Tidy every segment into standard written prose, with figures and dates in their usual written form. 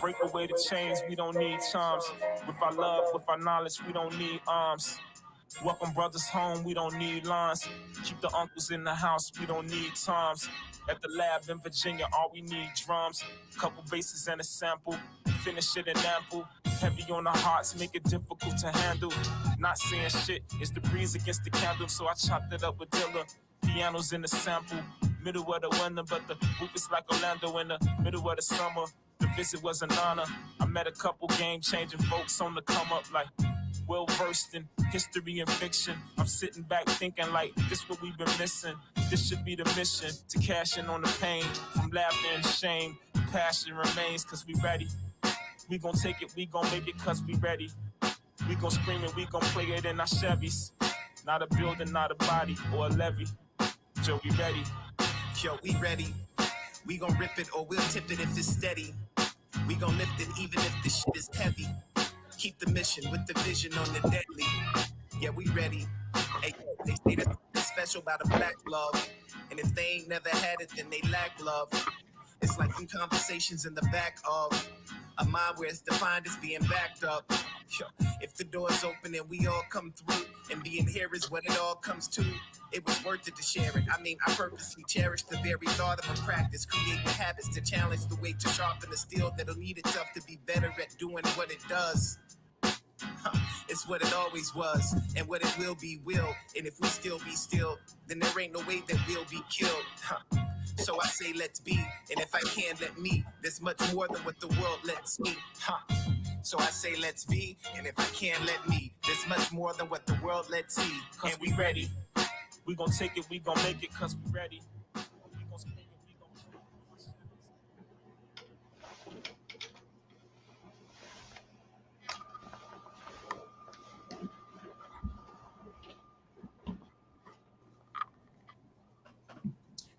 Break away the chains, we don't need charms. With our love, with our knowledge, we don't need arms. Welcome brothers home, we don't need lines. Keep the uncles in the house, we don't need times. At the lab in Virginia, all we need drums. Couple basses and a sample, finish it in ample. Heavy on the hearts, make it difficult to handle. Not saying shit, it's the breeze against the candle. So I chopped it up with Dilla. Pianos in the sample. Middle of the winter, but the roof is like Orlando in the middle of the summer. The visit was an honor. I met a couple game-changing folks on the come up like well-versed in history and fiction. I'm sitting back thinking like, this what we've been missing. This should be the mission, to cash in on the pain. From laughter and shame, the passion remains, cause we ready. We gon' take it, we gon' make it, cause we ready. We gon' scream and we gon' play it in our Chevys. Not a building, not a body, or a levee. Joe, we ready. Yo, we ready. We gon' rip it or we'll tip it if it's steady. We gon' lift it even if the shit is heavy. Keep the mission with the vision on the deadly. Yeah, we ready. Hey, they say that it's special about a black love. And if they ain't never had it, then they lack love. It's like them conversations in the back of a mind where it's defined as being backed up. Yo, if the door's open and we all come through, and being here is what it all comes to, it was worth it to share it. I mean, I purposely cherish the very thought of a practice, creating habits to challenge the way to sharpen the steel that'll need itself to be better at doing what it does. It's what it always was, and what it will be will. And if we still be still, then there ain't no way that we'll be killed. So I say let's be, and if I can, let me. There's much more than what the world lets me. So I say let's be, and if I can, let me. There's much more than what the world lets see. Cause and we ready. We gon' take it, we gon' make it, cause we ready. We gon' scream it, we gon' play it.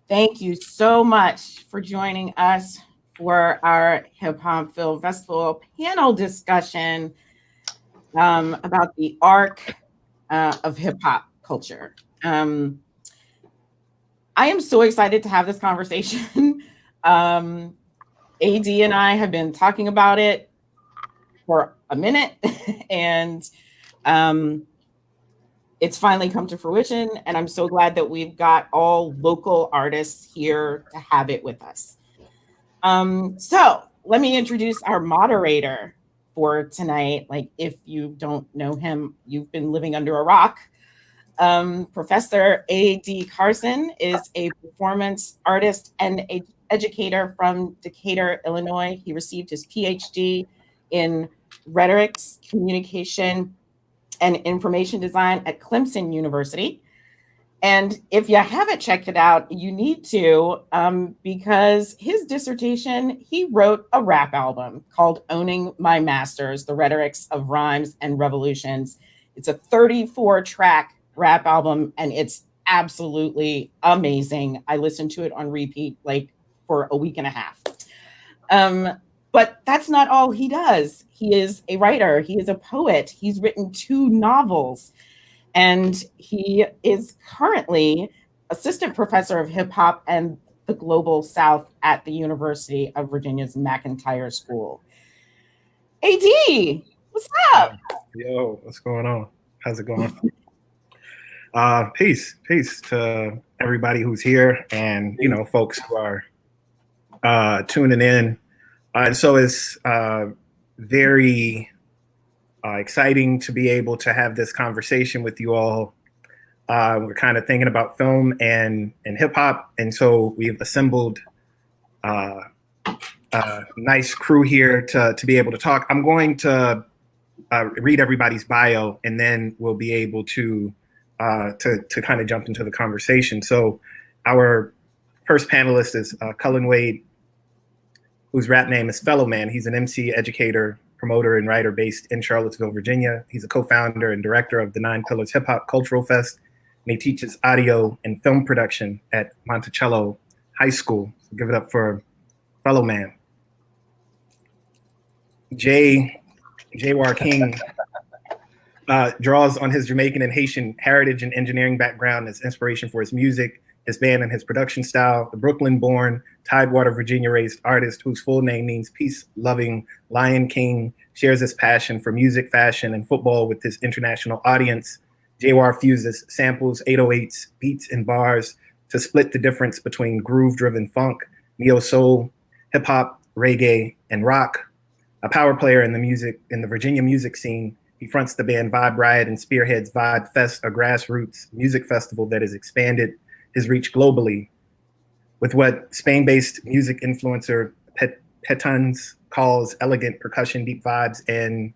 Thank you so much for joining us for our Hip Hop Film Festival panel discussion about the arc of hip hop culture. I am so excited to have this conversation. AD and I have been talking about it for a minute, and it's finally come to fruition, and I'm so glad that we've got all local artists here to have it with us. So let me introduce our moderator for tonight. Like, if you don't know him, you've been living under a rock. Professor A.D. Carson is a performance artist and educator from Decatur, Illinois. He received his PhD in rhetorics, communication, and information design at Clemson University. And if you haven't checked it out, you need to, because his dissertation, he wrote a rap album called Owning My Masters, The Rhetorics of Rhymes and Revolutions. It's a 34-track rap album, and it's absolutely amazing. I listened to it on repeat like for a week and a half. But that's not all he does. He is a writer. He is a poet. He's written 2 novels. And he is currently assistant professor of hip hop and the Global South at the University of Virginia's McIntyre School. AD, what's up? Yo, what's going on? How's it going? Peace to everybody who's here, and folks who are tuning in. And so it's very exciting to be able to have this conversation with you all. We're kind of thinking about film and hip hop, and so we've assembled a nice crew here to be able to talk. I'm going to read everybody's bio, and then we'll be able to kind of jump into the conversation. So our first panelist is Cullen Wade, whose rap name is Fellow Man. He's an MC, educator, promoter, and writer based in Charlottesville, Virginia. He's a co-founder and director of the 9 Pillars Hip Hop Cultural Fest, and he teaches audio and film production at Monticello High School. So give it up for Fellow Man. Jaywar King draws on his Jamaican and Haitian heritage and engineering background as inspiration for his music his band, and his production style. The Brooklyn-born, Tidewater, Virginia-raised artist whose full name means peace-loving Lion King shares his passion for music, fashion, and football with his international audience. Jawar fuses samples, 808s, beats, and bars to split the difference between groove-driven funk, neo-soul, hip-hop, reggae, and rock. A power player in the Virginia music scene, he fronts the band Vibe Riot and spearheads Vibe Fest, a grassroots music festival that has expanded his reach globally. With what Spain-based music influencer Petons calls elegant percussion, deep vibes, and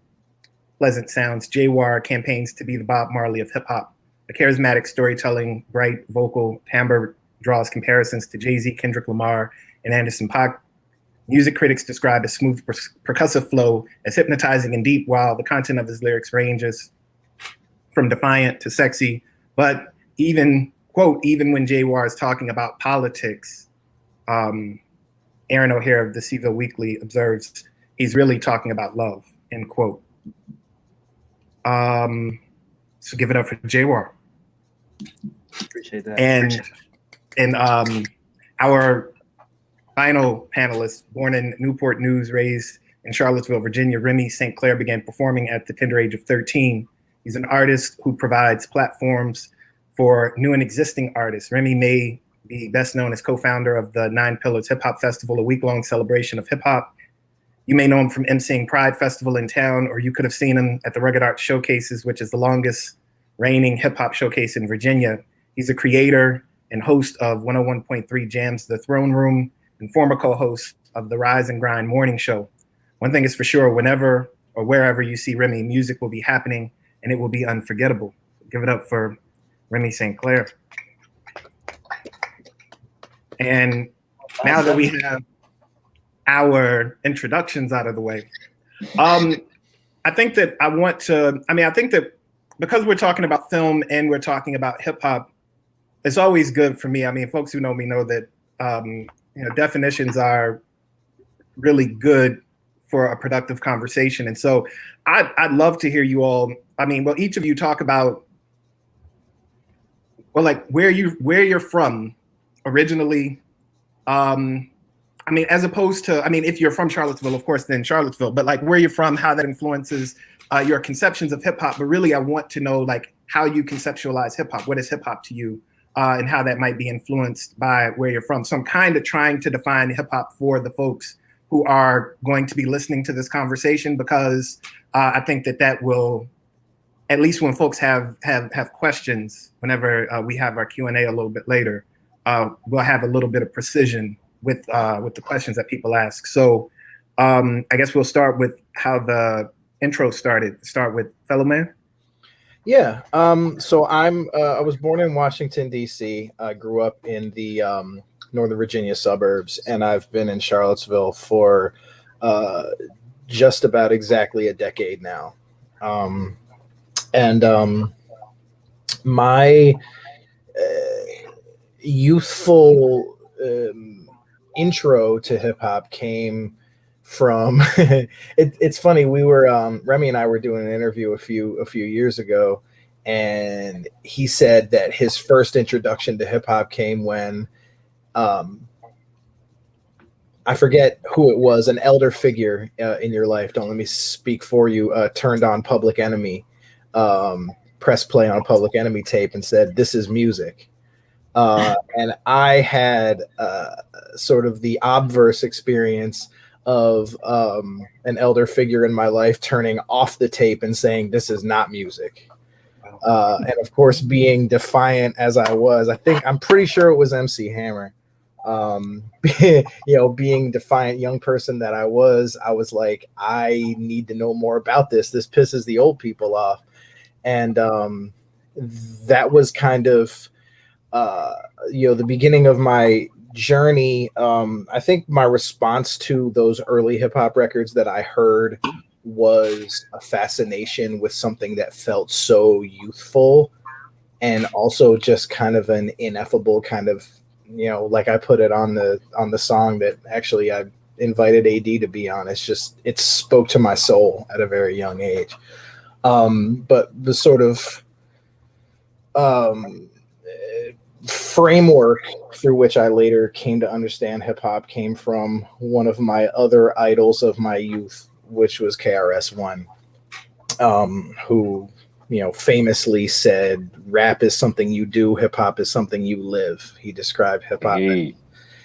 pleasant sounds, Jawar campaigns to be the Bob Marley of hip-hop. A charismatic storytelling, bright vocal timbre draws comparisons to Jay-Z, Kendrick Lamar, and Anderson .Paak. Music critics describe a smooth percussive flow as hypnotizing and deep, while the content of his lyrics ranges from defiant to sexy. But even, quote, even when Jawar is talking about politics, Aaron O'Hare of the Seville Weekly observes, he's really talking about love, end quote. So give it up for Jawar. Appreciate that. And our final panelist, born in Newport News, raised in Charlottesville, Virginia, Remy St. Clair began performing at the tender age of 13. He's an artist who provides platforms for new and existing artists. Remy may be best known as co-founder of the Nine Pillars Hip Hop Festival, a week-long celebration of hip hop. You may know him from emceeing Pride Festival in town, or you could have seen him at the Rugged Art Showcases, which is the longest reigning hip hop showcase in Virginia. He's a creator and host of 101.3 Jam's The Throne Room, and former co-host of the Rise and Grind morning show. One thing is for sure, whenever or wherever you see Remy, music will be happening and it will be unforgettable. Give it up for Remy St. Clair. And now that we have our introductions out of the way, I think that because we're talking about film and we're talking about hip hop, it's always good for me. I mean, folks who know me know that definitions are really good for a productive conversation. And so I'd love to hear you all, each of you talk about, where you're from originally. As opposed to, if you're from Charlottesville, of course, then Charlottesville, but where you're from, how that influences your conceptions of hip hop. But really, I want to know how you conceptualize hip hop. What is hip hop to you? And how that might be influenced by where you're from. So I'm kind of trying to define hip hop for the folks who are going to be listening to this conversation, because I think that will, at least when folks have questions, whenever we have our Q&A a little bit later, we'll have a little bit of precision with the questions that people ask. So I guess we'll start with how the intro started. Start with fellow man. Yeah. So I was born in Washington, D.C. I grew up in the Northern Virginia suburbs, and I've been in Charlottesville for just about exactly a decade now. My youthful intro to hip hop came from it's funny, we were Remy and I were doing an interview a few years ago, and he said that his first introduction to hip hop came when I forget who it was, an elder figure in your life, don't let me speak for you, turned on Public Enemy, press play on a Public Enemy tape and said, "This is music." And I had sort of the obverse experience of an elder figure in my life turning off the tape and saying, "This is not music." And of course, being defiant as I was, I'm pretty sure it was MC Hammer. Being defiant young person that I was like, I need to know more about this. This pisses the old people off. And that was kind of the beginning of my journey. I think my response to those early hip hop records that I heard was a fascination with something that felt so youthful, and also just kind of an ineffable kind of, like I put it on the song that actually I invited AD to be on. It spoke to my soul at a very young age. But the sort of framework through which I later came to understand hip hop came from one of my other idols of my youth, which was KRS-One, who, famously said, "Rap is something you do, hip hop is something you live." He described hip hop as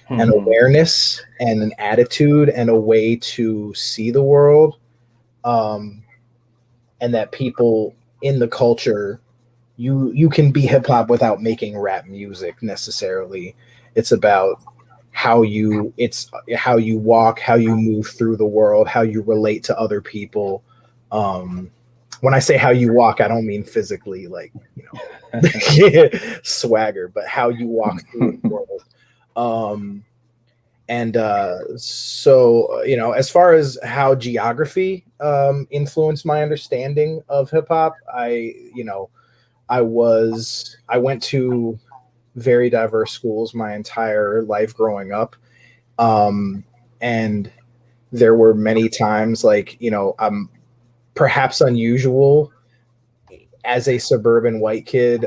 an awareness and an attitude and a way to see the world, and that people in the culture, you can be hip hop without making rap music necessarily. It's about how you walk, how you move through the world, how you relate to other people. When I say how you walk, I don't mean physically, like, swagger, but how you walk through the world. So, as far as how geography influenced my understanding of hip hop, I went to very diverse schools my entire life growing up. And there were many times, like, I'm perhaps unusual as a suburban white kid,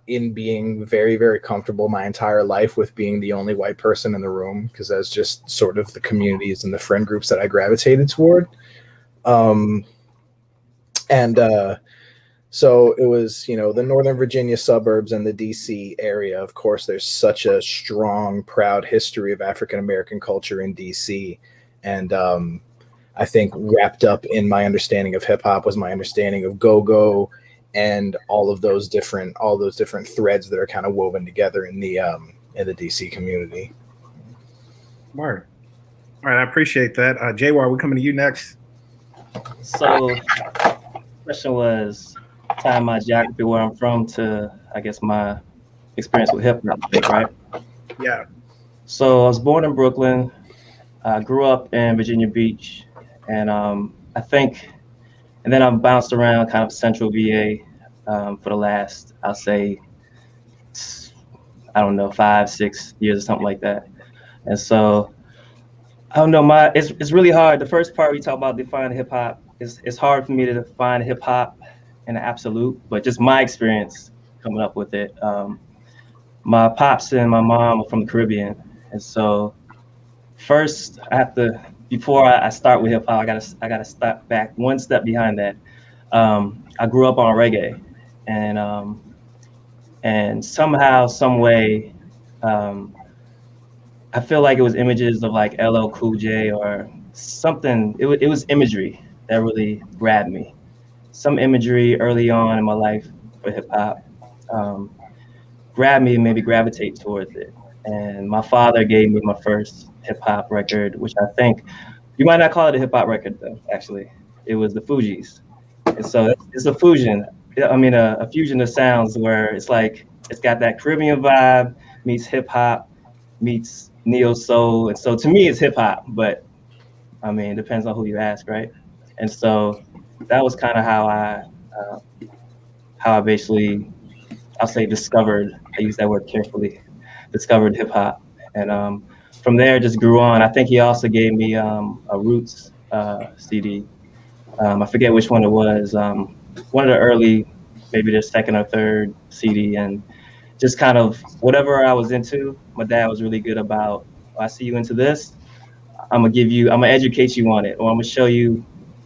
in being very, very comfortable my entire life with being the only white person in the room, because that's just sort of the communities and the friend groups that I gravitated toward. So it was, the Northern Virginia suburbs and the DC area. Of course, there's such a strong, proud history of African-American culture in DC. And I think wrapped up in my understanding of hip hop was my understanding of go-go and all those different threads that are kind of woven together in the DC community. Word. All right, I appreciate that. Jawar, we're coming to you next. So, question was tying my geography where I'm from to, I guess, my experience with hip hop, right? Yeah. So I was born in Brooklyn. I grew up in Virginia Beach, and and then I bounced around kind of central VA for the last, I'll say, I don't know, 5-6 years or something like that. And so, I don't know, it's really hard. The first part we talk about defining hip hop, it's hard for me to define hip hop in an absolute, but just my experience coming up with it. My pops and my mom are from the Caribbean, and so first I have to, before I start with hip hop, I gotta step back one step behind that. I grew up on reggae, and somehow, some way, I feel like it was images of like LL Cool J or something. It was imagery that really grabbed me. Some imagery early on in my life for hip hop grabbed me and made me gravitate towards it. And my father gave me my first hip hop record, which I think you might not call it a hip hop record though. Actually, it was the Fugees. And so it's a fusion. I mean, a fusion of sounds where it's like it's got that Caribbean vibe meets hip hop meets neo soul, and so to me it's hip hop. But I mean, it depends on who you ask, right? And so that was kind of how I basically, I'll say, discovered. I use that word carefully. Discovered hip hop, and from there just grew on. I think he also gave me a Roots CD. I forget which one it was. One of the early, maybe the second or third CD, and just kind of whatever I was into. My dad was really good about, I see you into this, I'm gonna educate you on it, or I'm gonna show you,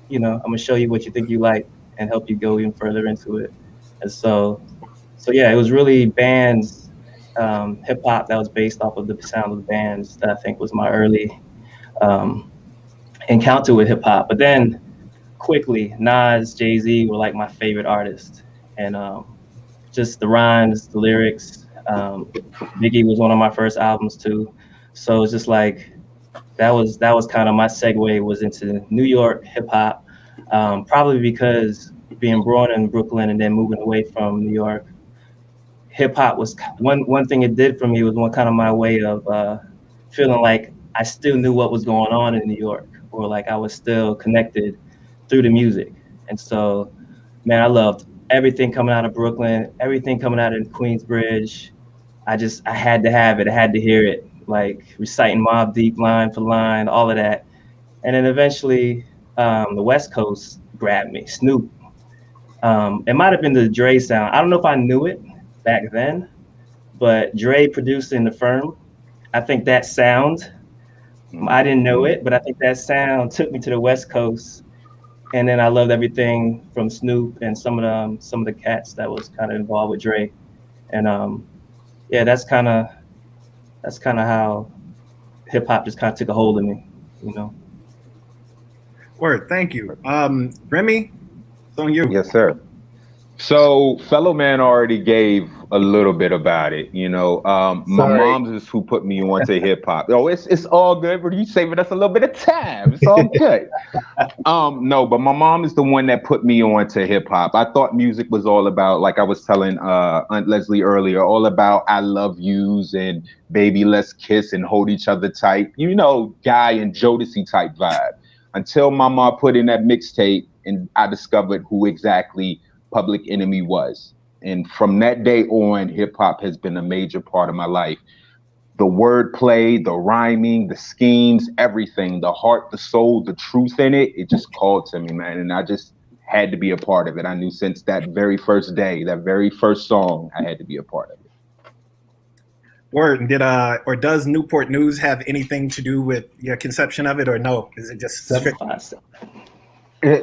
what you think you like and help you go even further into it. And so yeah, it was really bands, hip hop that was based off of the sound of the bands that I think was my early encounter with hip hop. But then quickly, Nas, Jay-Z were like my favorite artists, and just the rhymes, the lyrics. Biggie was one of my first albums too, so it's just like that was kind of my segue was into New York hip hop, probably because being born in Brooklyn and then moving away from New York, hip hop was one thing it did for me was one kind of my way of feeling like I still knew what was going on in New York, or like I was still connected through the music. And so, man, I loved everything coming out of Brooklyn, everything coming out of Queensbridge. I had to have it. I had to hear it, like reciting Mobb Deep line for line, all of that. And then eventually the West Coast grabbed me, Snoop. It might have been the Dre sound. I don't know if I knew it back then, but Dre producing the Firm, I think that sound, I didn't know it, but I think that sound took me to the West Coast. And then I loved everything from Snoop and some of the cats that was kind of involved with Dre. And yeah, that's kind of how hip hop just kind of took a hold of me, you know. Word, thank you. Remy, it's on you. Yes, sir. So, fellow man already gave a little bit about it. You know, my Sorry. mom's is who put me onto hip hop. Oh, it's all good. But you saving us a little bit of time. It's all good. No, but my mom is the one that put me onto hip hop. I thought music was all about, like I was telling Aunt Leslie earlier, all about I love yous and baby let's kiss and hold each other tight. You know, Guy and Jodeci type vibe. Until my mom put in that mixtape and I discovered who exactly Public Enemy was. And from that day on, hip hop has been a major part of my life. The wordplay, the rhyming, the schemes, everything, the heart, the soul, the truth in it, it just called to me, man. And I just had to be a part of it. I knew since that very first day, that very first song, I had to be a part of it. Word, or does Newport News have anything to do with your conception of it, or no? Is it just strict?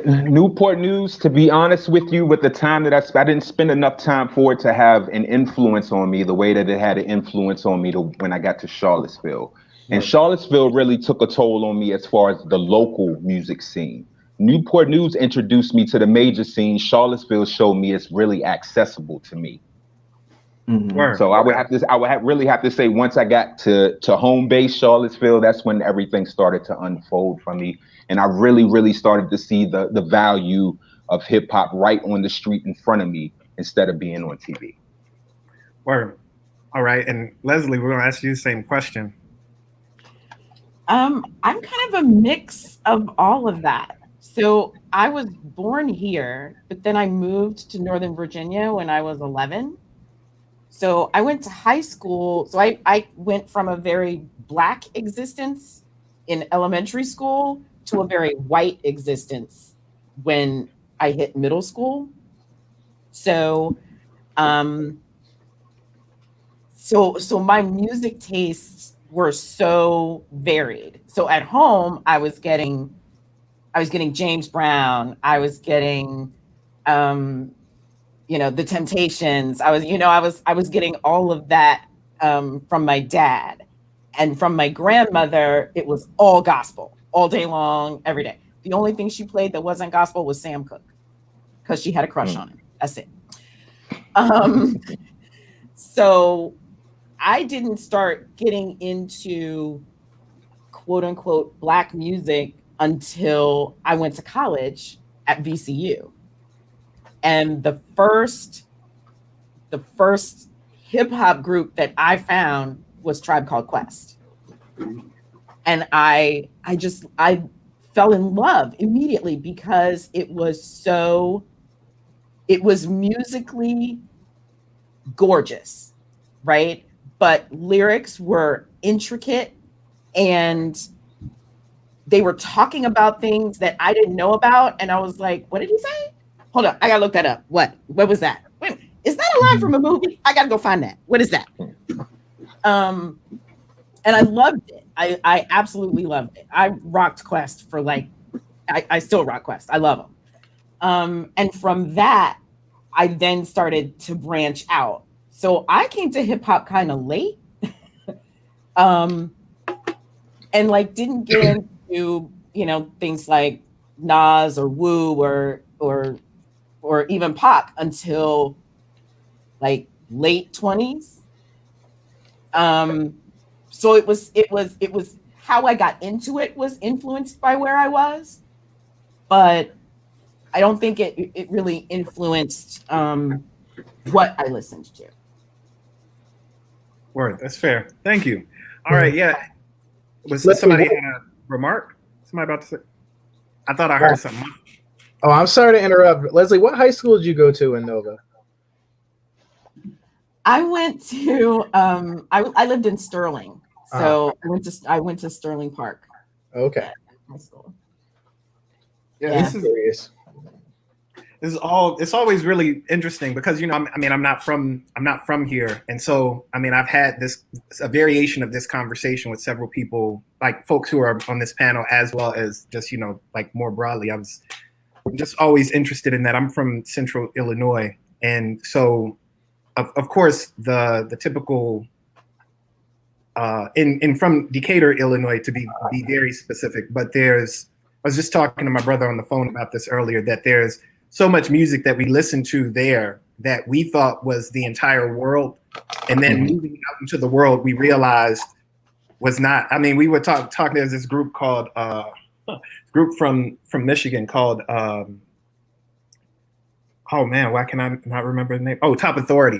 Newport News, to be honest with you, with the time that I didn't spend enough time for it to have an influence on me the way that it had an influence on me when I got to Charlottesville. And Charlottesville really took a toll on me as far as the local music scene. Newport News introduced me to the major scene. Charlottesville showed me it's really accessible to me. Mm-hmm. So I would really have to say once I got to home base Charlottesville, that's when everything started to unfold for me. And I really, really started to see the value of hip hop right on the street in front of me instead of being on TV. Word. All right. And Leslie, we're going to ask you the same question. I'm kind of a mix of all of that. So I was born here, but then I moved to Northern Virginia when I was 11. So I went to high school. So I went from a very Black existence in elementary school to a very white existence when I hit middle school. So, so my music tastes were so varied. So at home, I was getting James Brown. I was getting, the Temptations. I was getting all of that from my dad, and from my grandmother. It was all gospel, all day long, every day. The only thing she played that wasn't gospel was Sam Cooke, because she had a crush on him. That's it. So I didn't start getting into quote unquote Black music until I went to college at VCU. And the first hip hop group that I found was Tribe Called Quest. And I fell in love immediately because it was musically gorgeous, right? But lyrics were intricate, and they were talking about things that I didn't know about. And I was like, what did he say? Hold on, I gotta look that up. What was that? Wait, is that a line from a movie? I gotta go find that. What is that? And I loved it. I absolutely loved it. I rocked Quest for I still rock Quest. I love them. And from that, I then started to branch out. So I came to hip hop kind of late, and didn't get into things like Nas or Wu or even Pac until late 20s. So it was how I got into it was influenced by where I was, but I don't think it really influenced what I listened to. Word, that's fair. Thank you. All right, yeah. Was somebody had a remark? Somebody about to say? I thought I heard something. Oh, I'm sorry to interrupt. Leslie, what high school did you go to in Nova? I went to I lived in Sterling. So I went to Sterling Park. Okay. High school. Yeah, this is curious. it's always really interesting because I'm not from here, and so I've had a variation of this conversation with several people, like folks who are on this panel, as well as just like more broadly. I'm just always interested in that. I'm from Central Illinois, and so of course the typical in from Decatur, Illinois, to be very specific. But I was just talking to my brother on the phone about this earlier, that there's so much music that we listen to there that we thought was the entire world. And then moving out into the world, we realized was not. We were talking, there's this group called, group from Michigan called, oh man, why can I not remember the name? Oh, Top Authority.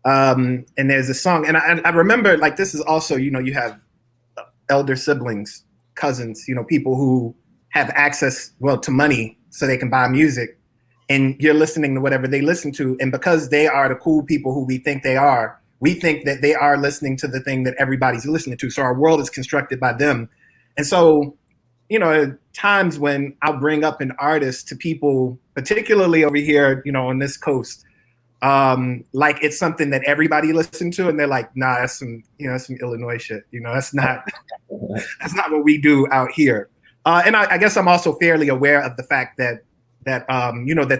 And there's a song, and I remember, like, this is also, you have elder siblings, cousins, people who have access, to money so they can buy music. And you're listening to whatever they listen to. And because they are the cool people who we think they are, we think that they are listening to the thing that everybody's listening to. So our world is constructed by them. And so, times when I'll bring up an artist to people, particularly over here, on this coast, like it's something that everybody listened to, and they're like, nah, that's some Illinois shit. That's not what we do out here. And I guess I'm also fairly aware of the fact that that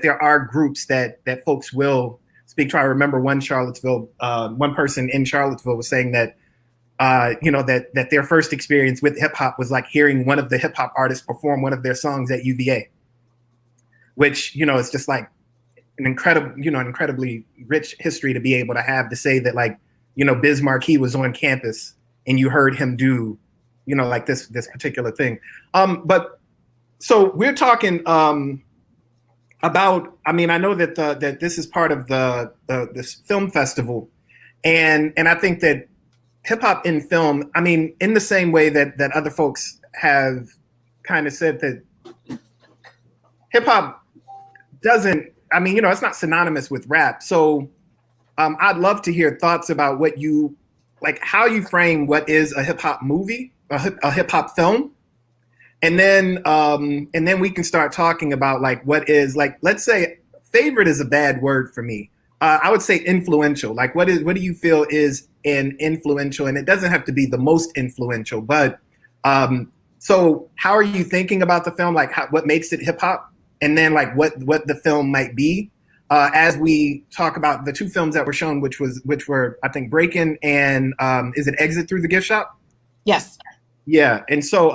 there are groups that folks will speak to. I remember one person in Charlottesville was saying that that their first experience with hip hop was like hearing one of the hip hop artists perform one of their songs at UVA, which is just like an incredibly rich history to be able to have, to say that, like, Biz Markie was on campus and you heard him do like this particular thing. But so we're talking about, I know that that this is part of this film festival, and I think that hip hop in film, in the same way that other folks have kind of said that hip hop doesn't, it's not synonymous with rap. So I'd love to hear thoughts about how you frame what is a hip hop movie, a hip hop film. And then we can start talking about, like, what is, like, let's say favorite is a bad word for me. I would say influential. Like, what do you feel is an influential? And it doesn't have to be the most influential, but so how are you thinking about the film? Like, what makes it hip hop? And then, like, what the film might be, as we talk about the two films that were shown, which were, I think, Breakin and is it Exit Through the Gift Shop? Yes. Yeah. And so,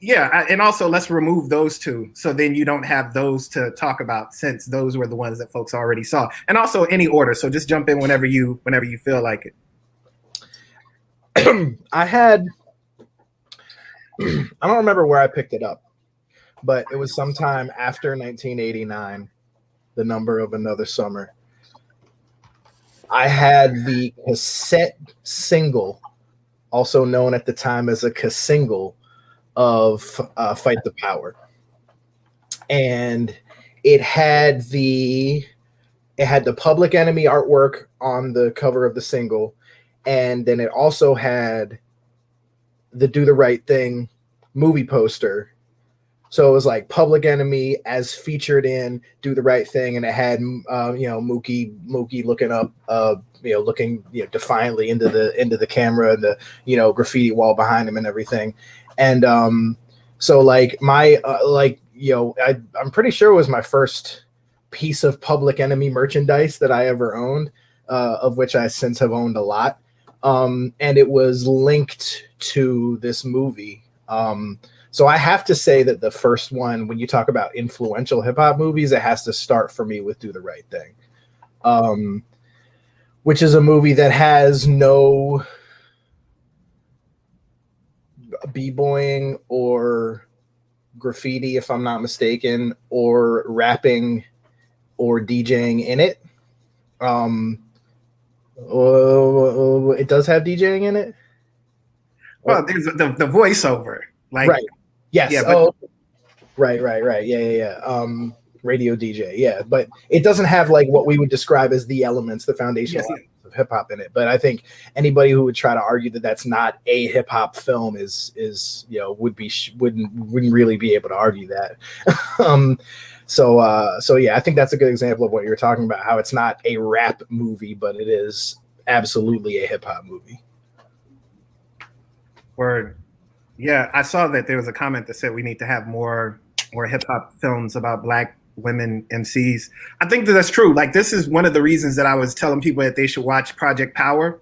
and also let's remove those two, so then you don't have those to talk about, since those were the ones that folks already saw. And also any order, so just jump in whenever you feel like it. I don't remember where I picked it up, but it was sometime after 1989, The Number of Another Summer. I had the cassette single, also known at the time as a cassingle, of Fight the Power. And it had the Public Enemy artwork on the cover of the single, and then it also had the Do the Right Thing movie poster. So it was like Public Enemy as featured in Do the Right Thing, and it had Mookie looking up, looking defiantly into the camera, and the graffiti wall behind him and everything. And so, like, my I'm pretty sure it was my first piece of Public Enemy merchandise that I ever owned, of which I since have owned a lot. And it was linked to this movie. So I have to say that the first one, when you talk about influential hip hop movies, it has to start for me with Do the Right Thing, which is a movie that has no b-boying or graffiti, if I'm not mistaken, or rapping or DJing in it. It does have DJing in it. Well, there's the voiceover, like, right? Yes. Yeah, but, right. Yeah. Radio DJ. Yeah, but it doesn't have, like, what we would describe as the elements, the foundational elements of hip hop in it. But I think anybody who would try to argue that that's not a hip hop film is wouldn't really be able to argue that. So yeah, I think that's a good example of what you're talking about, how it's not a rap movie, but it is absolutely a hip hop movie. Word. Yeah, I saw that there was a comment that said we need to have more hip hop films about Black women MCs. I think that's true. Like, this is one of the reasons that I was telling people that they should watch Project Power,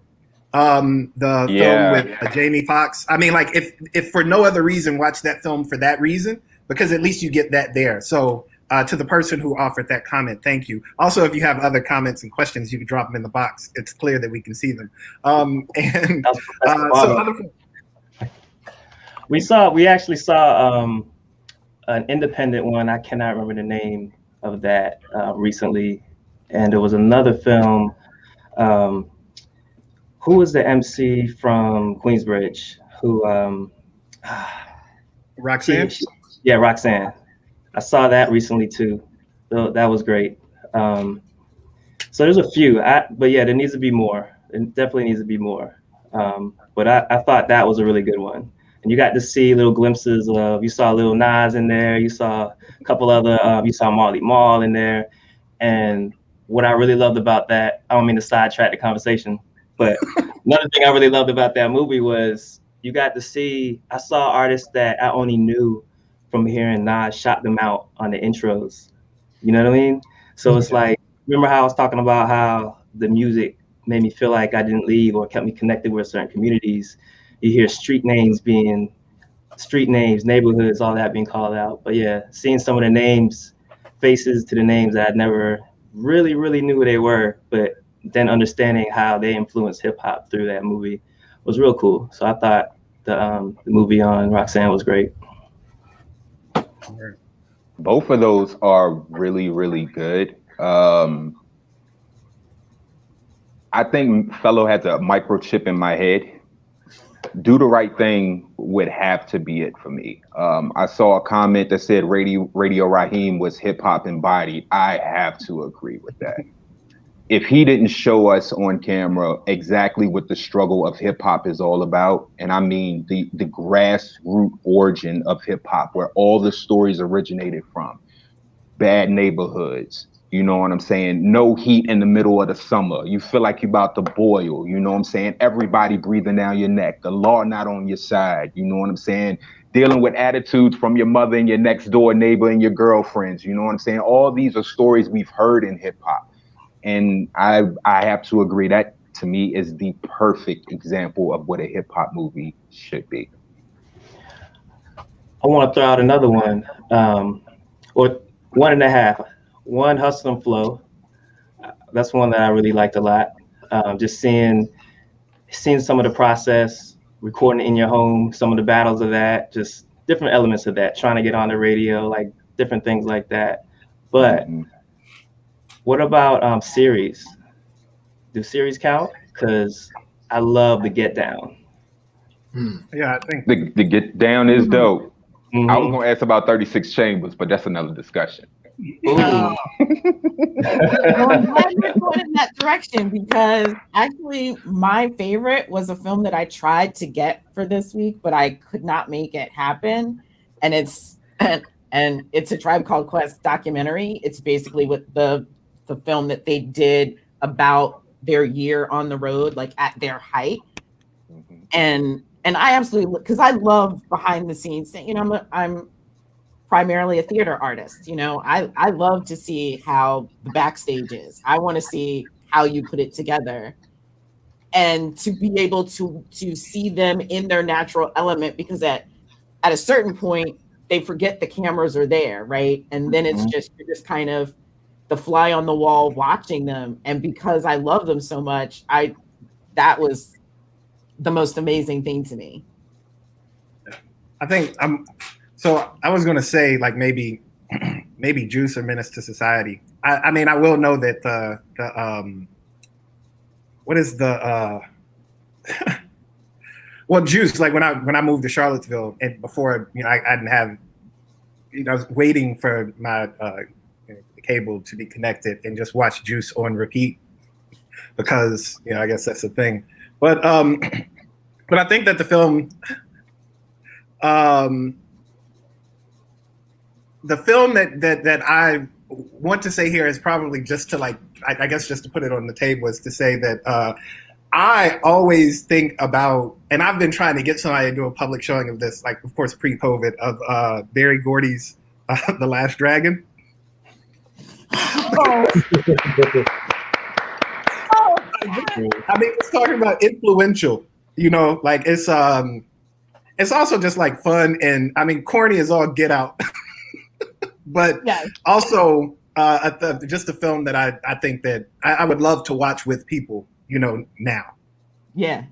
the film with Jamie Foxx. I mean, like, if for no other reason, watch that film for that reason, because at least you get that there. So to the person who offered that comment, thank you. Also, if you have other comments and questions, you can drop them in the box. It's clear that we can see them. We actually saw an independent one. I cannot remember the name of that recently. And there was another film. Who was the MC from Queensbridge? Roxanne? Yeah, Roxanne. I saw that recently too. So that was great. So there's a few, but yeah, there needs to be more. It definitely needs to be more. But I thought that was a really good one. And you got to see little glimpses of, you saw Lil Nas in there, you saw a couple other, you saw Marley Marl in there. And what I really loved about that, I don't mean to sidetrack the conversation, but another thing I really loved about that movie was you got to see, I saw artists that I only knew from hearing Nas shout them out on the intros. You know what I mean? So it's like, remember how I was talking about how the music made me feel like I didn't leave or kept me connected with certain communities? You hear street names, neighborhoods, all that being called out. But yeah, seeing some of the names, faces to the names that I never really knew who they were, but then understanding how they influenced hip hop through that movie was real cool. So I thought the movie on Roxanne was great. Both of those are really good. I think fellow has a microchip in my head. Do the Right Thing would have to be it for me. I saw a comment that said Radio Raheem was hip hop embodied. I have to agree with that. If he didn't show us on camera exactly what the struggle of hip hop is all about, and I mean the grassroots origin of hip hop, where all the stories originated from, bad neighborhoods, you know what I'm saying? No heat in the middle of the summer. You feel like you're about to boil, you know what I'm saying? Everybody breathing down your neck. The law not on your side, you know what I'm saying? Dealing with attitudes from your mother and your next door neighbor and your girlfriends, you know what I'm saying? All these are stories we've heard in hip hop. And I have to agree, that to me is the perfect example of what a hip hop movie should be. I want to throw out another one, or one and a half. One, Hustle and Flow. That's one that I really liked a lot. Just seeing some of the process, recording in your home, some of the battles of that, just different elements of that, trying to get on the radio, like different things like that. But what about series? Do series count? Because I love the Get Down. Yeah, I think the Get Down is dope. I was gonna ask about 36 Chambers, but that's another discussion. Well, I'm glad you're going in that direction, because actually my favorite was a film that I tried to get for this week, but I could not make it happen. And it's a Tribe Called Quest documentary. It's basically what the film that they did about their year on the road, like at their height. And I absolutely, because I love behind the scenes. You know, I'm primarily a theater artist. You know, I love to see how the backstage is. I want to see how you put it together, and to be able to see them in their natural element, because at a certain point they forget the cameras are there, right? And then it's you're just kind of the fly on the wall watching them. And because I love them so much, that was the most amazing thing to me. I think so I was going to say, like, maybe Juice or Menace to Society. I mean, I will know that the what is the well, Juice, like when I moved to Charlottesville, and before, you know, I didn't have, you know, I was waiting for my cable to be connected and just watch Juice on repeat. because I guess that's the thing. But I think that the film that I want to say here is probably just to I guess just to put it on the table is to say that I always think about, and I've been trying to get somebody to do a public showing of this, like of course pre-COVID, of Barry Gordy's The Last Dragon. Oh. I mean, it's talking about influential, like it's also just like fun, and I mean, corny is all get out, but also just a film that I think that I would love to watch with people, now. Yeah.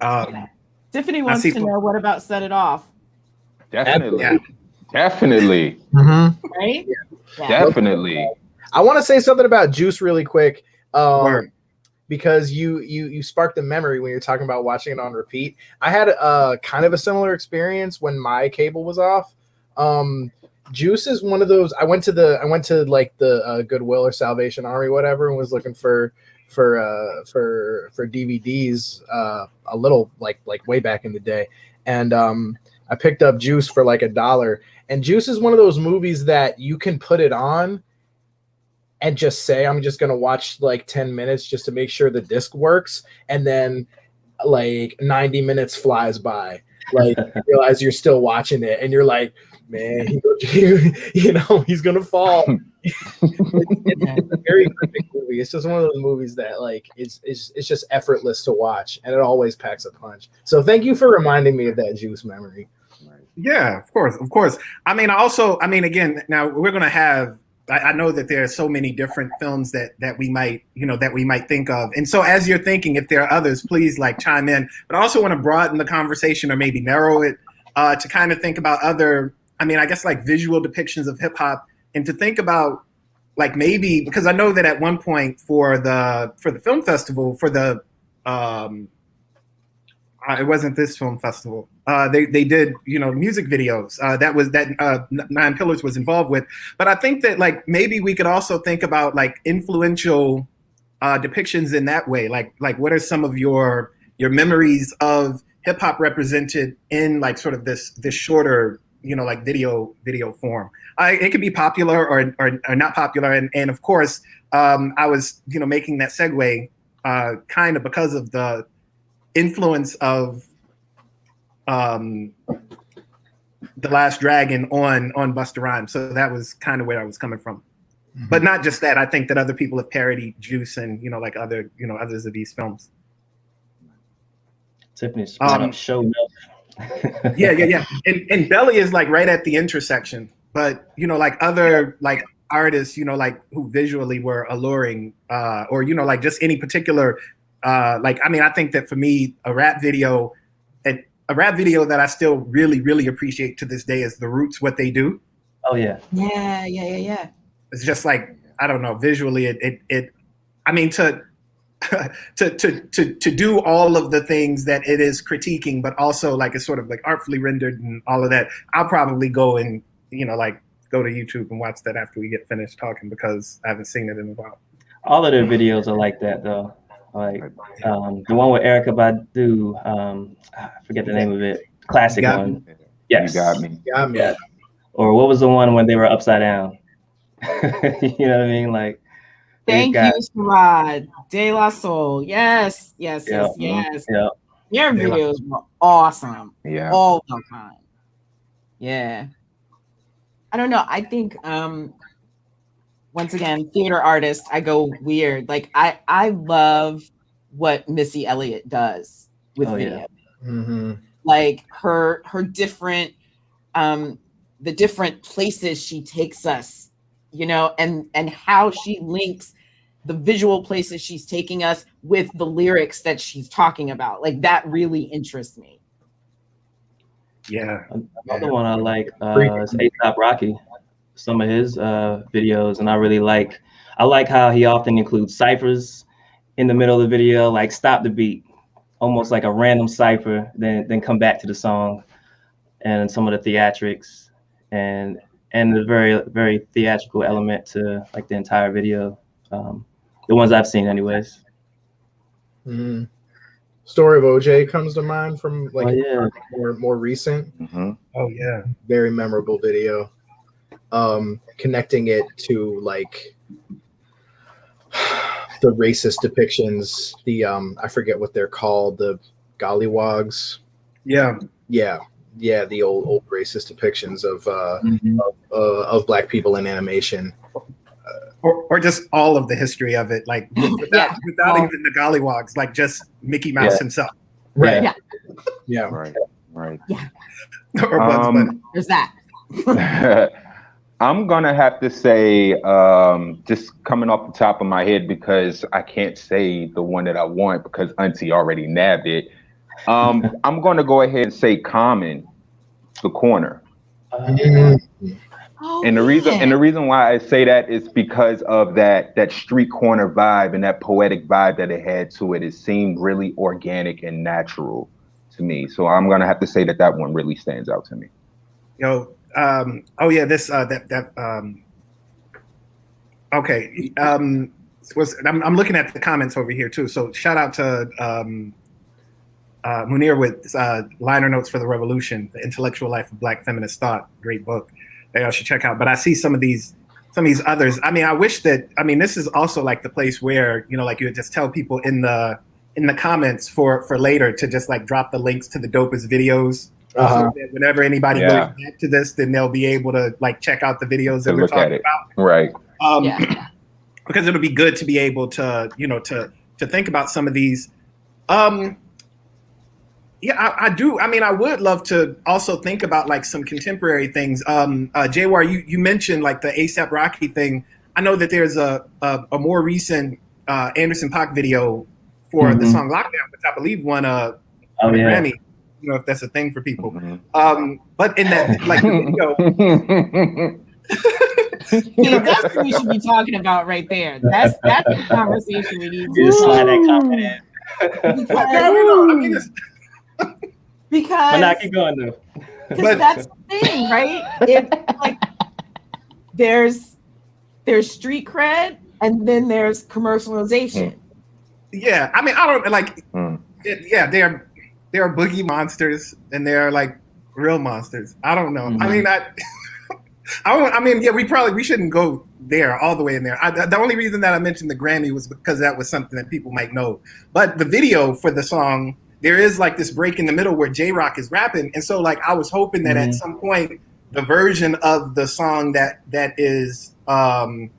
Tiffany wants to know, what about Set It Off? Definitely. Yeah. Definitely. Mm-hmm. Right? Yeah. Definitely. I want to say something about Juice really quick. Because you sparked a memory when you're talking about watching it on repeat. I had kind of a similar experience when my cable was off. Juice is one of those. I went to like the Goodwill or Salvation Army, whatever, and was looking for DVDs a little like way back in the day, and I picked up Juice for like $1. And Juice is one of those movies that you can put it on and just say, I'm just going to watch like 10 minutes just to make sure the disc works. And then like 90 minutes flies by. Like you realize you're still watching it and you're like, man, he's going to fall. It's a very perfect movie. It's just one of those movies that like, it's just effortless to watch. And it always packs a punch. So thank you for reminding me of that Juice memory. Yeah, of course. I mean, again, now we're going to have, I know that there are so many different films that we might think of. And so as you're thinking, if there are others, please like chime in. But I also want to broaden the conversation or maybe narrow it to kind of think about other, I guess like visual depictions of hip hop, and to think about like maybe, because I know that at one point for the film festival, for the it wasn't this film festival. They did, music videos. That Nine Pillars was involved with. But I think that like maybe we could also think about like influential depictions in that way. Like what are some of your memories of hip hop represented in like sort of this shorter, like video form? It could be popular or not popular. And of course, I was making that segue kind of because of the influence of The Last Dragon on Busta Rhymes. So that was kind of where I was coming from. Mm-hmm. But not just that. I think that other people have parodied Juice and like other others of these films. Tiffany's showing up. yeah. And Belly is like right at the intersection. But like other like artists, like who visually were alluring, or like just any particular. I think that for me, a rap video that I still really, really appreciate to this day is The Roots, What They Do. Oh yeah. Yeah. It's just like, I don't know, visually to do all of the things that it is critiquing, but also like it's sort of like artfully rendered and all of that. I'll probably go and, go to YouTube and watch that after we get finished talking, because I haven't seen it in a while. All of their videos are like that though. Like the one with Erykah Badu, I forget the name of it. Classic one. Yes. You got me. Yeah. Or what was the one when they were upside down? You know what I mean? Like. Thank you, Sharad. De La Soul. Yes. Yeah. Your videos were awesome. Yeah. All the time. Yeah. I don't know. I think once again, theater artist, I go weird. Like I love what Missy Elliott does with video. Yeah. Mm-hmm. Like her different the different places she takes us, and how she links the visual places she's taking us with the lyrics that she's talking about. Like that really interests me. Yeah. Another one I like is A$AP Rocky. Some of his videos, and I like how he often includes ciphers in the middle of the video, like stop the beat, almost like a random cipher, then come back to the song, and some of the theatrics and the very, very theatrical element to like the entire video. The ones I've seen anyways. Mm-hmm. Story of OJ comes to mind from like more recent. Mm-hmm. Oh yeah, very memorable video. Connecting it to like the racist depictions, the I forget what they're called, the gollywogs. yeah. The old racist depictions of black people in animation. Or just all of the history of it, like without even the gollywogs, like just Mickey Mouse himself. Right. Yeah. Right. Yeah. Or Bugs Bunny. There's that. I'm gonna have to say, just coming off the top of my head, because I can't say the one that I want because Auntie already nabbed it. I'm gonna go ahead and say Common, The Corner. And the reason why I say that is because of that street corner vibe and that poetic vibe that it had to it. It seemed really organic and natural to me. So I'm gonna have to say that one really stands out to me. Yo, this okay. I'm looking at the comments over here too. So shout out to Munir with liner notes for the Revolution, The Intellectual Life of Black Feminist Thought. Great book that y'all should check out. But I see some of these others. I mean, I wish that, this is also like the place where, like you would just tell people in the comments for later to just like drop the links to the dopest videos. So that whenever anybody goes back to this, then they'll be able to like check out the videos that we're talking about. Right. Because it'll be good to be able to, to think about some of these. I do. I would love to also think about like some contemporary things. Jawar, you mentioned like the A$AP Rocky thing. I know that there's a more recent Anderson .Paak video for the song Lockdown, which I believe won a Grammy. If that's a thing for people. But in that like the video. That's what we should be talking about right there. That's the conversation we need to slide that comment in. Because but now keep going though. Because that's the thing, right? Like there's street cred and then there's commercialization. Yeah, I don't like. Yeah, they are boogie monsters and they're like real monsters. I don't know. We shouldn't go there all the way in there. The only reason that I mentioned the Grammy was because that was something that people might know. But the video for the song, there is like this break in the middle where J-Rock is rapping. And so like I was hoping that at some point the version of the song that is the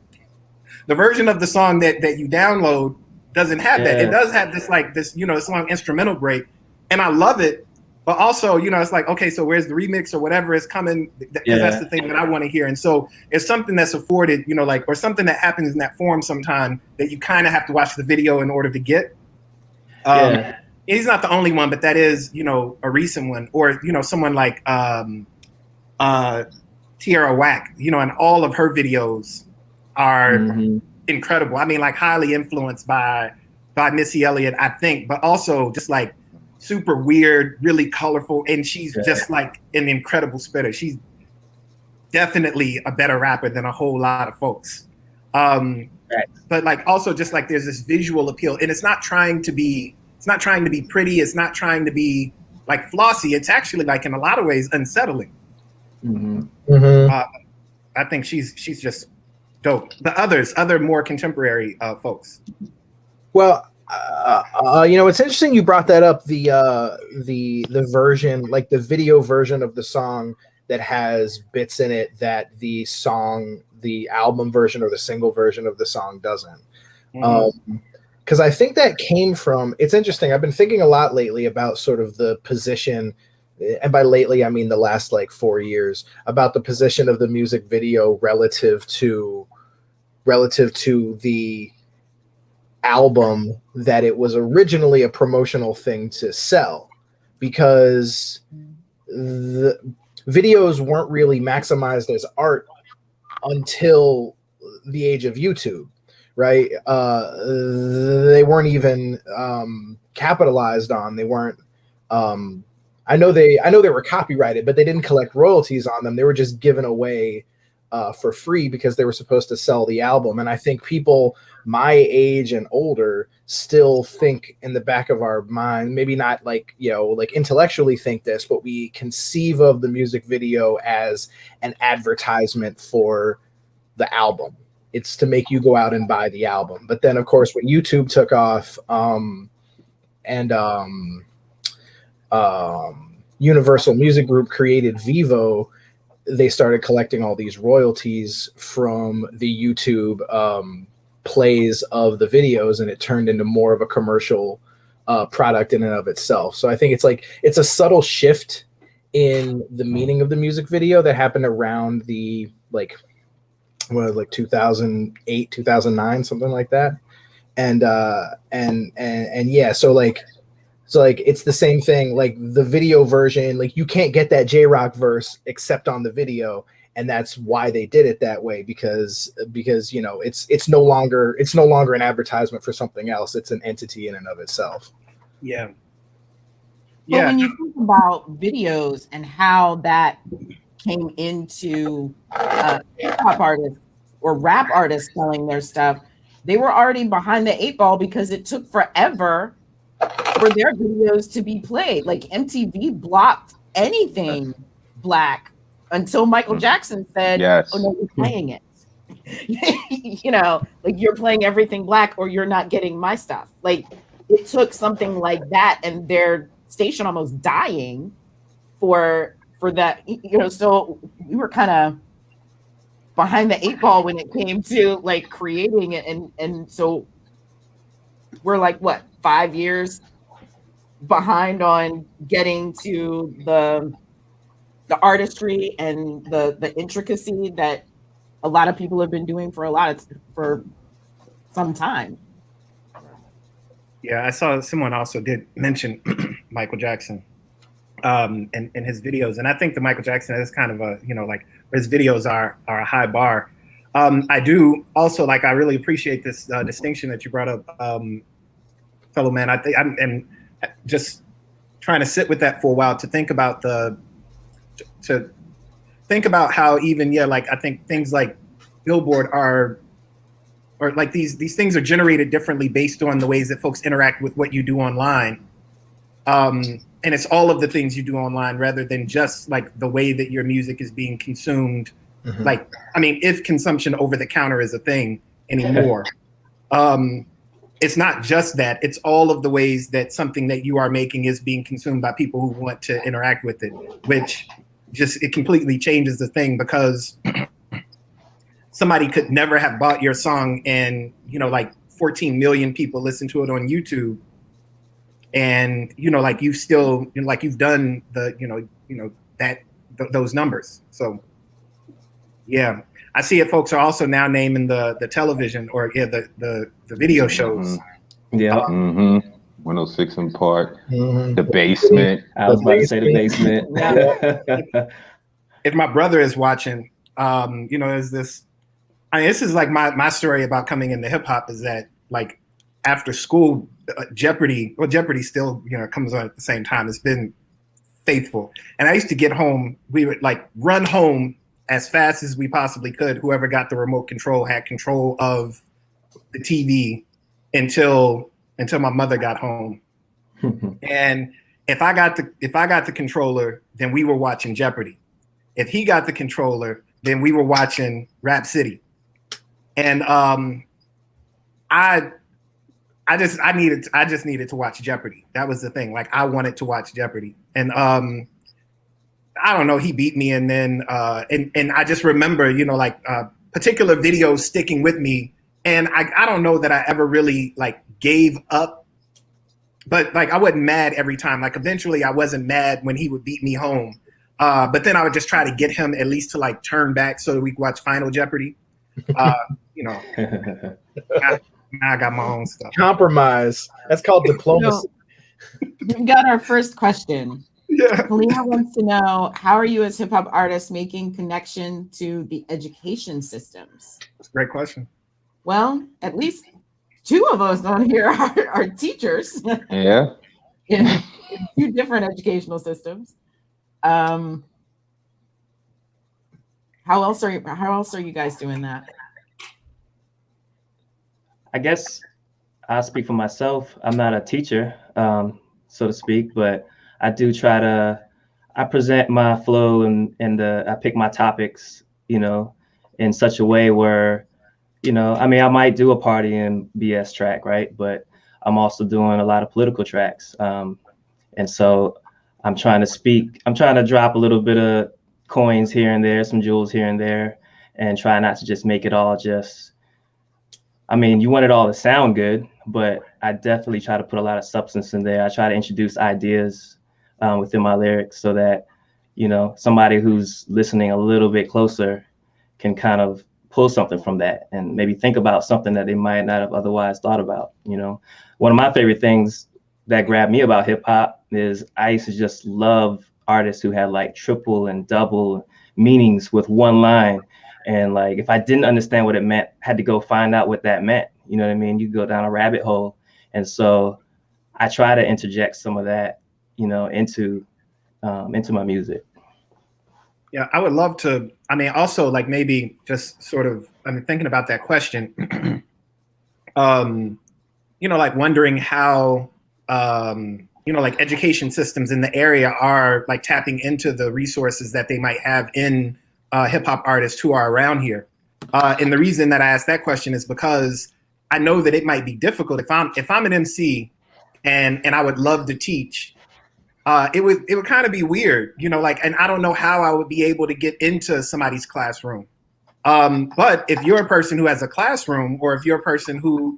version of the song that you download doesn't have that. It does have this like this, this long instrumental break. And I love it. But also, it's like, okay, so where's the remix or whatever is coming? Because that's the thing that I want to hear. And so it's something that's afforded, like, or something that happens in that form sometime that you kind of have to watch the video in order to get. He's not the only one, but that is, a recent one. Or, someone like Tierra Whack, and all of her videos are incredible. Like highly influenced by Missy Elliott, I think, but also just like super weird, really colorful, and she's just like an incredible spitter. She's definitely a better rapper than a whole lot of folks. But like also just like there's this visual appeal, and it's not trying to be pretty, it's not trying to be like flossy. It's actually like in a lot of ways unsettling. I think she's just dope. The other more contemporary folks. Well, it's interesting you brought that up, the version, like the video version of the song that has bits in it that the album version or the single version of the song doesn't. Because I think that came from, it's interesting, I've been thinking a lot lately about sort of the position, and by lately I mean the last like 4 years, about the position of the music video relative to the album, that it was originally a promotional thing to sell, because the videos weren't really maximized as art until the age of YouTube, right? They weren't even capitalized on. They weren't. I know they were copyrighted, but they didn't collect royalties on them. They were just given away for free because they were supposed to sell the album. And I think people my age and older still think in the back of our mind, maybe not like, like intellectually think this, but we conceive of the music video as an advertisement for the album. It's to make you go out and buy the album. But then, of course, when YouTube took off, Universal Music Group created Vivo, they started collecting all these royalties from the YouTube plays of the videos, and it turned into more of a commercial product in and of itself. So I think it's a subtle shift in the meaning of the music video that happened around the 2008, 2009, something like that. And yeah, so it's the same thing. Like the video version, like you can't get that J-Rock verse except on the video, and that's why they did it that way, because it's no longer an advertisement for something else. It's an entity in and of itself. Yeah. But when you think about videos and how that came into hip-hop artists or rap artists selling their stuff, they were already behind the 8 ball because it took forever for their videos to be played. Like MTV blocked anything black until Michael Jackson said, yes. "Oh no, you're playing it." Like you're playing everything black or you're not getting my stuff. Like it took something like that and their station almost dying for that. So we were kind of behind the 8 ball when it came to like creating it, and so we're like what, 5 years behind on getting to the artistry and the intricacy that a lot of people have been doing for some time. Yeah, I saw someone also did mention Michael Jackson and his videos, and I think the Michael Jackson is kind of a his videos are a high bar. I do also I really appreciate this distinction that you brought up, fellow man. I think I'm just trying to sit with that for a while to think about how even I think things like Billboard are, or like these things are generated differently based on the ways that folks interact with what you do online. And it's all of the things you do online rather than just like the way that your music is being consumed. Mm-hmm. If consumption over the counter is a thing anymore, it's not just that, it's all of the ways that something that you are making is being consumed by people who want to interact with it, which it completely changes the thing, because somebody could never have bought your song and 14 million people listen to it on YouTube, and you've still you've done those numbers. So yeah, I see it. Folks are also now naming the television or the video shows. Yeah. 106 in Park, The Basement. I was about to say The Basement. If my brother is watching, there's this. This is like my story about coming into hip hop, is that after school, Jeopardy still comes on at the same time. It's been faithful, and I used to get home. We would run home as fast as we possibly could. Whoever got the remote control had control of the TV until my mother got home. And if I got the controller, then we were watching Jeopardy. If he got the controller, then we were watching Rap City. And I just needed to watch Jeopardy. That was the thing. I wanted to watch Jeopardy. And I don't know, he beat me, and then and I just remember, particular videos sticking with me, and I don't know that I ever really gave up, but I wasn't mad every time. Eventually I wasn't mad when he would beat me home, but then I would just try to get him at least to turn back so that we could watch Final Jeopardy. Now I got my own stuff. Compromise. That's called diplomacy. We've got our first question. Yeah. Lena wants to know, how are you as hip hop artists making connection to the education systems? That's a great question. Well, at least 2 of us on here are teachers. Yeah. in 2 different educational systems. How else are you guys doing that? I guess I'll speak for myself. I'm not a teacher, so to speak, but I do try to. I present my flow and I pick my topics, in such a way where, I mean, I might do a party and BS track, right? But I'm also doing a lot of political tracks, and so I'm trying to drop a little bit of coins here and there, some jewels here and there, and try not to just make it all just. I mean, you want it all to sound good, but I definitely try to put a lot of substance in there. I try to introduce ideas within my lyrics so that, somebody who's listening a little bit closer can kind of pull something from that and maybe think about something that they might not have otherwise thought about. One of my favorite things that grabbed me about hip hop is I used to just love artists who had like triple and double meanings with one line. And like, if I didn't understand what it meant, I had to go find out what that meant. You know what I mean? You go down a rabbit hole. And so I try to interject some of that, into my music. Yeah, I would love to. I mean, also like maybe just sort of, thinking about that question, like wondering how, like education systems in the area are like tapping into the resources that they might have in hip hop artists who are around here. And the reason that I asked that question is because I know that it might be difficult if I'm an MC and I would love to teach. It would kind of be weird, and I don't know how I would be able to get into somebody's classroom. But if you're a person who has a classroom, or if you're a person who,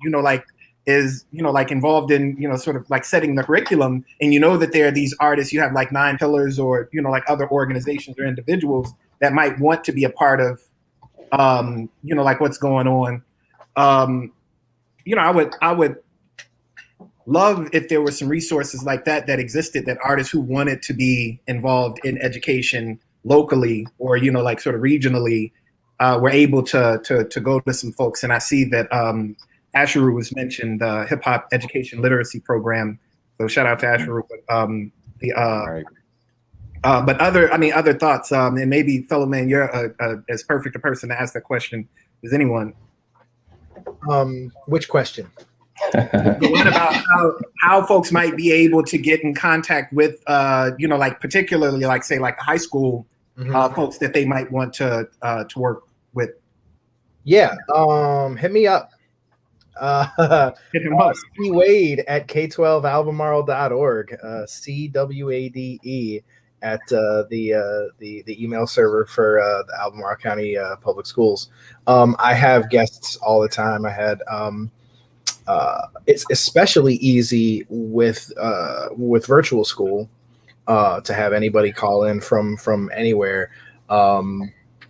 is, involved in, sort of like setting the curriculum, and that there are these artists, you have like 9 pillars or, like other organizations or individuals that might want to be a part of, like what's going on. I would love if there were some resources like that existed, that artists who wanted to be involved in education locally or, like sort of regionally, were able to go to some folks. And I see that Asheru was mentioned, the Hip Hop Education Literacy Program. So shout out to Asheru. But other thoughts, and maybe fellow man, you're as perfect a person to ask that question as anyone. Which question? The one about how folks might be able to get in contact with, like particularly like say like the high school folks that they might want to work with. Yeah, hit me up. Hit him up. C Wade at k12albemarle.org. CWADE at the email server for the Albemarle County Public Schools. I have guests all the time. I had it's especially easy with virtual school to have anybody call in from anywhere.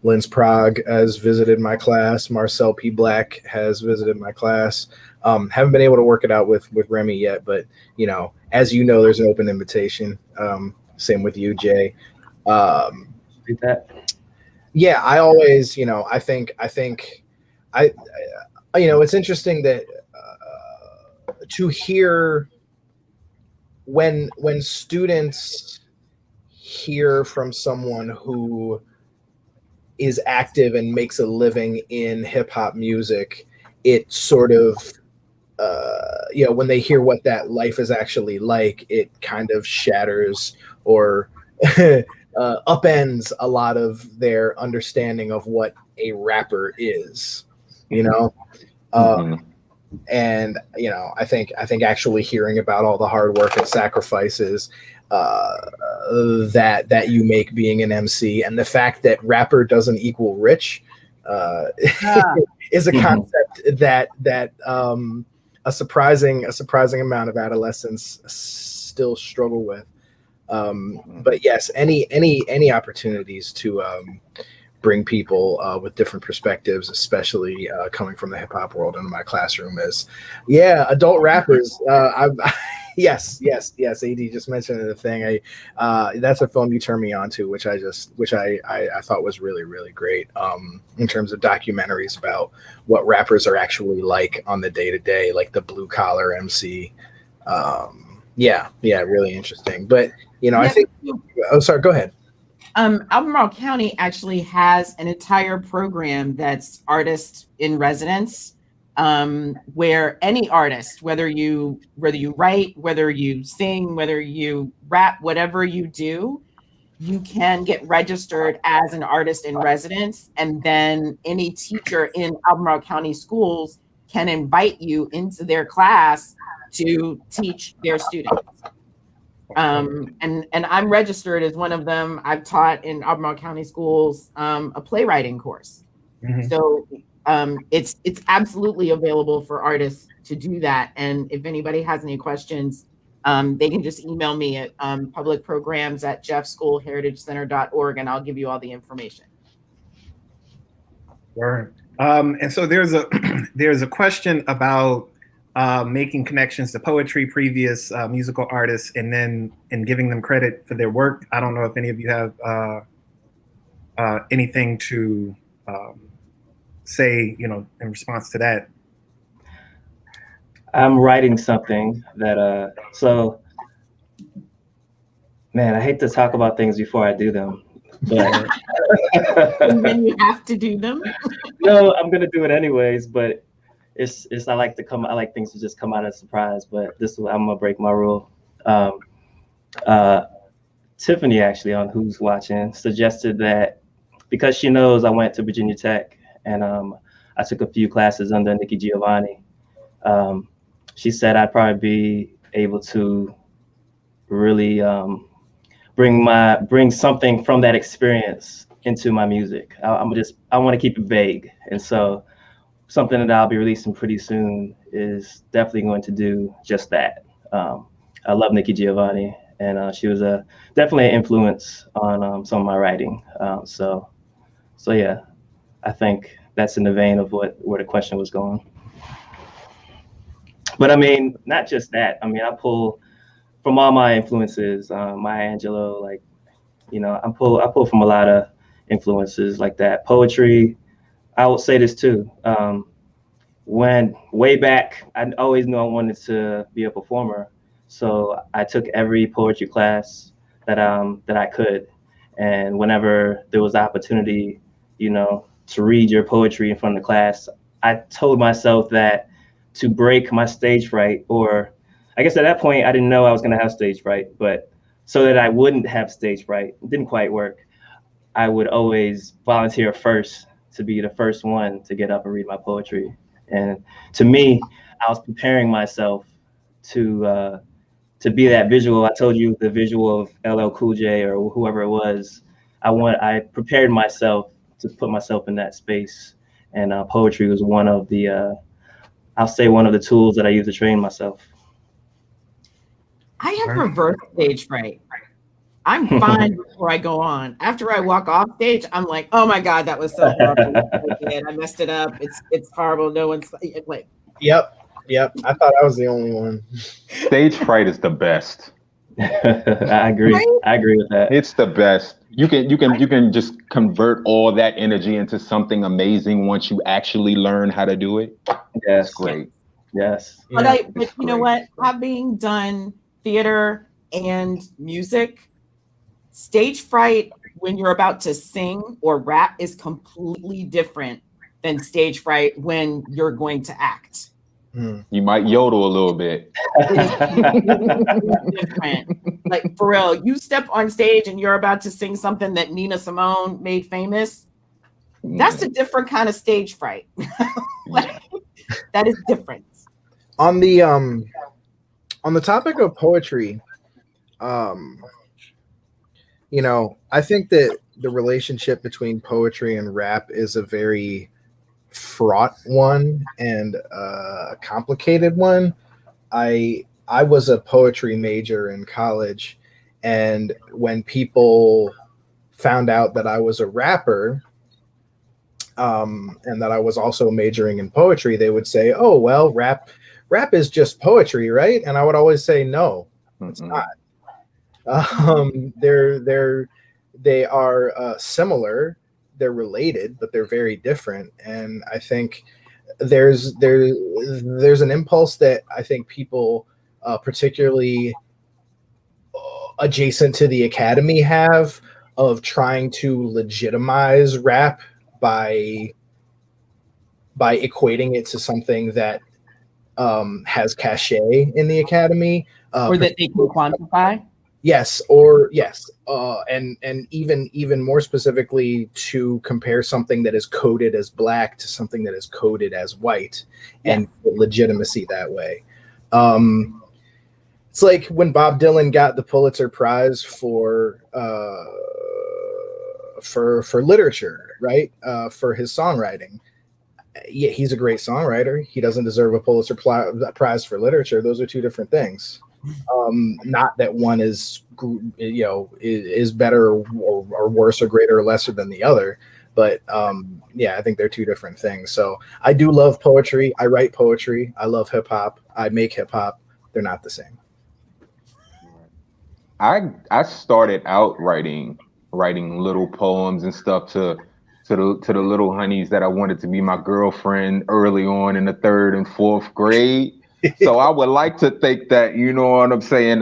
Linz Prague has visited my class. Marcel P. Black has visited my class. Haven't been able to work it out with Remy yet, but as there's an open invitation. Same with you, Jay. Yeah, I always, I think it's interesting that to hear when students hear from someone who is active and makes a living in hip hop music, it sort of, when they hear what that life is actually like, it kind of shatters or upends a lot of their understanding of what a rapper is, and I think actually hearing about all the hard work and sacrifices that you make being an MC, and the fact that rapper doesn't equal rich is a concept that a surprising amount of adolescents still struggle with. But yes, any opportunities to bring people with different perspectives, especially coming from the hip hop world into my classroom, is adult rappers. Yes. AD just mentioned the thing. That's a film you turned me on to, which I thought was really, really great. In terms of documentaries about what rappers are actually like on the day to day, like the blue collar MC. Really interesting. But I think. Oh, sorry. Go ahead. Albemarle County actually has an entire program that's artist in residence, where any artist, whether you write, whether you sing, whether you rap, whatever you do, you can get registered as an artist in residence, and then any teacher in Albemarle County schools can invite you into their class to teach their students. And I'm registered as one of them. I've taught in Albemarle County schools a playwriting course. Mhm. So it's absolutely available for artists to do that. And if anybody has any questions, they can just email me at publicprograms@jeffschoolheritagecenter.org, and I'll give you all the information. Word. And so there's a there's a question about making connections to poetry, previous musical artists, and giving them credit for their work. I don't know if any of you have anything to say, in response to that. I'm writing something that so man, I hate to talk about things before I do them, but And then you have to do them. no, I'm gonna do it anyways. But it's I like things to just come out as a surprise. But I'm gonna break my rule. Tiffany, actually, on Who's Watching, suggested that because she knows I went to Virginia Tech and I took a few classes under Nikki Giovanni. She said I'd probably be able to really bring something from that experience into my music. I want to keep it vague, and so something that I'll be releasing pretty soon is definitely going to do just that. I love Nikki Giovanni, and she was definitely an influence on some of my writing. So yeah, I think that's in the vein of where the question was going. But I mean, not just that. I mean, I pull from all my influences, Maya Angelou, I pull from a lot of influences like that. Poetry, I will say this too. When way back, I always knew I wanted to be a performer. So I took every poetry class that I could. And whenever there was the opportunity, to read your poetry in front of the class, I told myself that to break my stage fright, or I guess at that point, I didn't know I was going to have stage fright, but so that I wouldn't have stage fright, it didn't quite work. I would always volunteer first to be the first one to get up and read my poetry. And to me, I was preparing myself to be that visual. I told you the visual of LL Cool J or whoever it was. I prepared myself to put myself in that space. And poetry was one of the tools that I use to train myself. I have reverse stage fright. I'm fine before I go on. After I walk off stage, I'm like, oh my God, that was so horrible. I messed it up. It's horrible. No one's like. Yep. I thought I was the only one. Stage fright is the best. I agree. Right? I agree with that. It's the best. You can just convert all that energy into something amazing once you actually learn how to do it. Yes. It's great. Yes. But you know what? Having done theater and music, stage fright when you're about to sing or rap is completely different than stage fright when you're going to act. You might yodel a little bit. Different. Like for real, you step on stage and you're about to sing something that Nina Simone made famous. That's a different kind of stage fright. That is different. On the topic of poetry, I think that the relationship between poetry and rap is a very fraught one and a complicated one. I was a poetry major in college, and when people found out that I was a rapper, and that I was also majoring in poetry, they would say, "Oh, well, rap is just poetry, right?" And I would always say, "No, it's not. They are similar. They're related, but they're very different." And I think there's an impulse that I think people, particularly adjacent to the academy, have of trying to legitimize rap by equating it to something that has cachet in the academy, or that they can quantify. Yes, and even more specifically, to compare something that is coded as black to something that is coded as white, and legitimacy that way. It's like when Bob Dylan got the Pulitzer Prize for literature, right? For his songwriting. Yeah, he's a great songwriter. He doesn't deserve a Pulitzer Prize for literature. Those are two different things. Not that one is better or worse or greater or lesser than the other, but I think they're two different things. So I do love poetry. I write poetry. I love hip hop. I make hip hop. They're not the same. I started out writing little poems and stuff to the little honeys that I wanted to be my girlfriend early on in the 3rd and 4th grade. So I would like to think that, you know what I'm saying,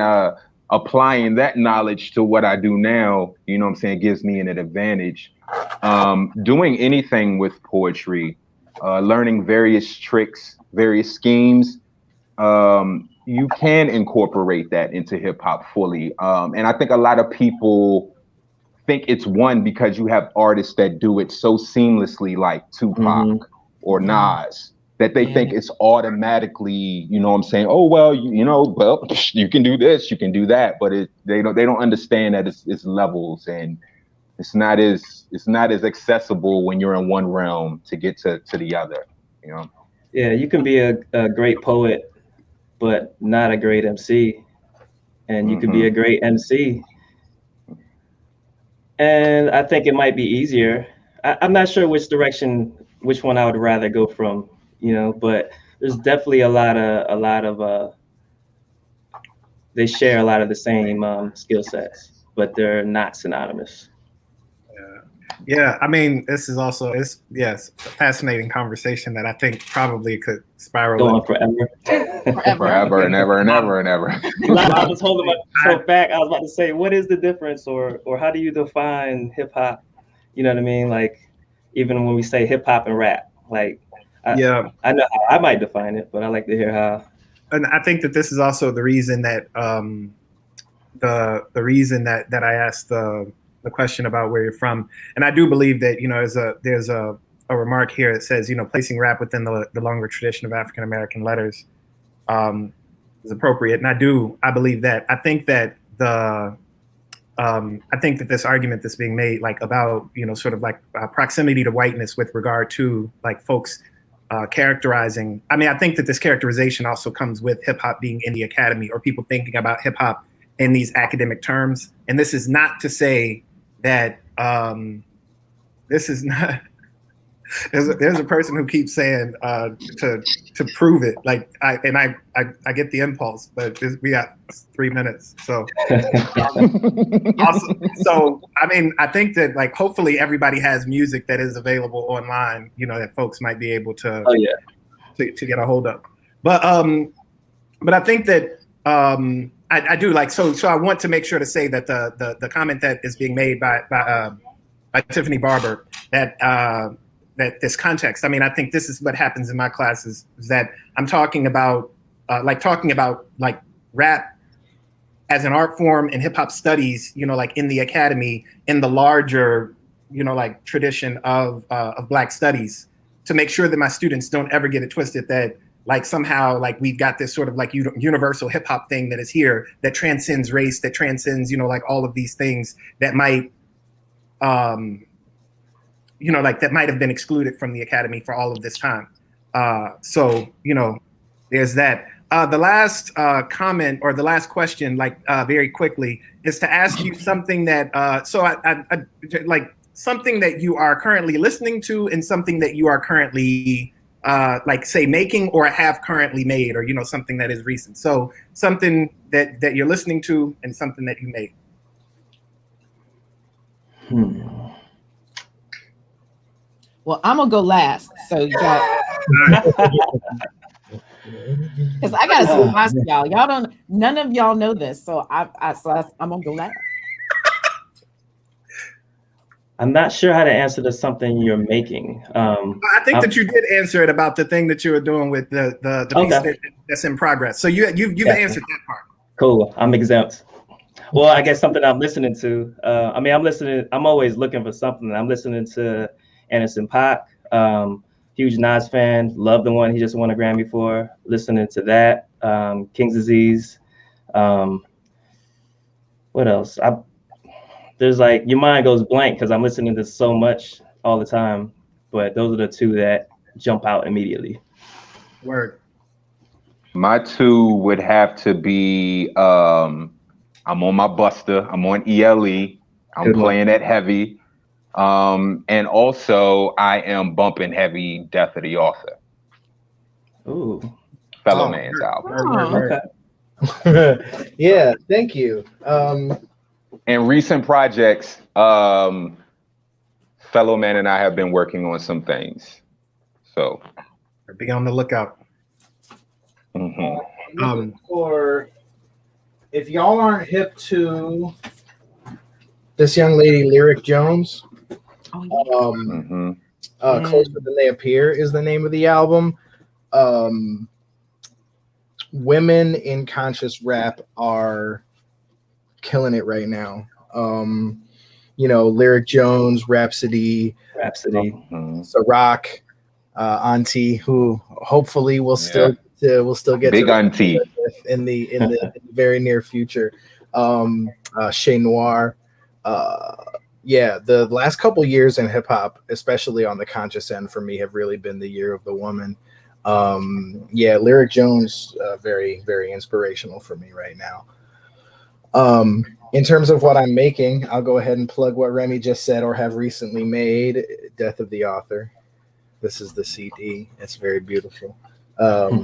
applying that knowledge to what I do now, you know what I'm saying, gives me an advantage. Doing anything with poetry, learning various tricks, various schemes, you can incorporate that into hip hop fully. And I think a lot of people think it's one because you have artists that do it so seamlessly, like Tupac or Nas, that they think it's automatically, you know what I'm saying, oh, well, you can do this, you can do that, but they don't understand that it's levels, and it's not as accessible when you're in one realm to get to the other, you know? Yeah, you can be a great poet, but not a great MC. And you can be a great MC. And I think it might be easier. I'm not sure which one I would rather go from, but there's definitely a lot of they share a lot of the same skill sets, but they're not synonymous. Yeah, I mean, this is also a fascinating conversation that I think probably could spiral on forever. Forever and ever and ever and ever. I was holding myself back. I was about to say, what is the difference, or how do you define hip hop? You know what I mean? Like, even when we say hip hop and rap, like, I know how I might define it, but I like to hear how. And I think that this is also the reason that the reason that I asked the question about where you're from, and I do believe that there's a remark here that says placing rap within the longer tradition of African American letters is appropriate, and I believe that. I think that this argument that's being made, like, about sort of like proximity to whiteness with regard to like folks characterizing. I mean, I think that this characterization also comes with hip hop being in the academy, or people thinking about hip hop in these academic terms. And this is not to say that this is not. There's a person who keeps saying to prove it. Like I get the impulse, but we got 3 minutes. So so I mean, I think that, like, hopefully everybody has music that is available online, that folks might be able to to get a hold of. But I think that I do like so I want to make sure to say that the comment that is being made by Tiffany Barber, that this context. I mean, I think this is what happens in my classes, is that I'm talking about like rap as an art form and hip hop studies, like in the academy, in the larger, like tradition of Black studies, to make sure that my students don't ever get it twisted that like somehow like we've got this sort of like universal hip hop thing that is here that transcends race, that transcends, like all of these things that might like that might have been excluded from the academy for all of this time. So, there's that. The last comment or the last question, like very quickly, is to ask you something that, I like something that you are currently listening to and something that you are currently like say making or have currently made, or, something that is recent. So something that you're listening to and something that you made. Well, I'm gonna go last, so y'all, because I got a surprise for y'all. Y'all none of y'all know this, so I'm gonna go last. I'm not sure how to answer to something you're making. I think that you did answer it about the thing that you were doing with the piece that's in progress. So you've answered that part. Cool. I'm exempt. Well, I guess something I'm listening to. I'm always looking for something. I'm listening to Anderson .Paak. Huge Nas fan. Love the one he just won a Grammy for. Listening to that. King's Disease. What else? There's like, your mind goes blank because I'm listening to so much all the time. But those are the two that jump out immediately. Word. My two would have to be I'm on my Buster. I'm on ELE. I'm playing it heavy. And also I am bumping heavy Death of the Author. Ooh. Fellow Man's album. Okay. Yeah, thank you. And recent projects, Fellow Man and I have been working on some things. So be on the lookout. For if y'all aren't hip to this young lady, Lyric Jones, Closer Than They Appear is the name of the album. Women in conscious rap are killing it right now. Lyric Jones, Rhapsody, Ciroc, Auntie, who hopefully will still get big Auntie in the very near future. Chez Noir. The last couple years in hip hop, especially on the conscious end for me, have really been the year of the woman. Lyric Jones, very, very inspirational for me right now. In terms of what I'm making, I'll go ahead and plug what Remy just said or have recently made, Death of the Author. This is the CD. It's very beautiful. AD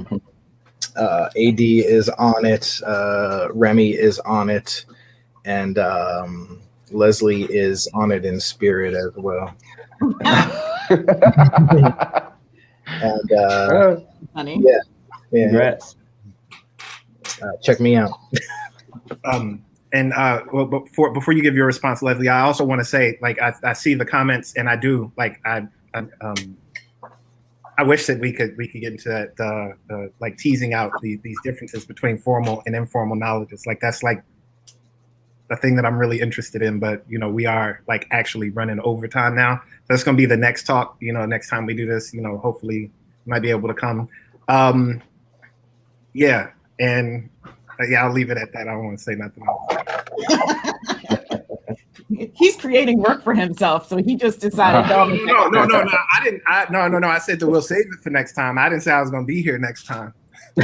is on it. Remy is on it. And Leslie is on it in spirit as well. And honey. Yeah. Congrats. Check me out. Before you give your response, Leslie, I also want to say, like, I see the comments, and I do like I wish that we could get into that like teasing out these differences between formal and informal knowledges. Like that's like the thing that I'm really interested in. But we are like actually running overtime now. So that's gonna be the next talk. Next time we do this, hopefully you might be able to come. I'll leave it at that. I don't want to say nothing else. He's creating work for himself, so he just decided. No. I didn't. No. I said that we'll save it for next time. I didn't say I was going to be here next time. Who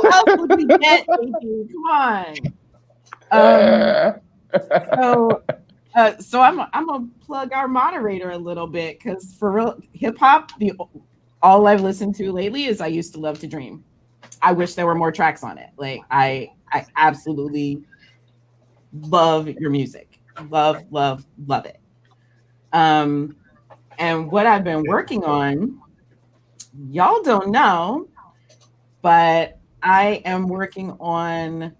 else would we get? Come on. So I'm gonna plug our moderator a little bit because for real, hip hop, all I've listened to lately is I Used to Love to Dream. I wish there were more tracks on it. Like I absolutely love your music. Love it. And what I've been working on, y'all don't know, but I am working on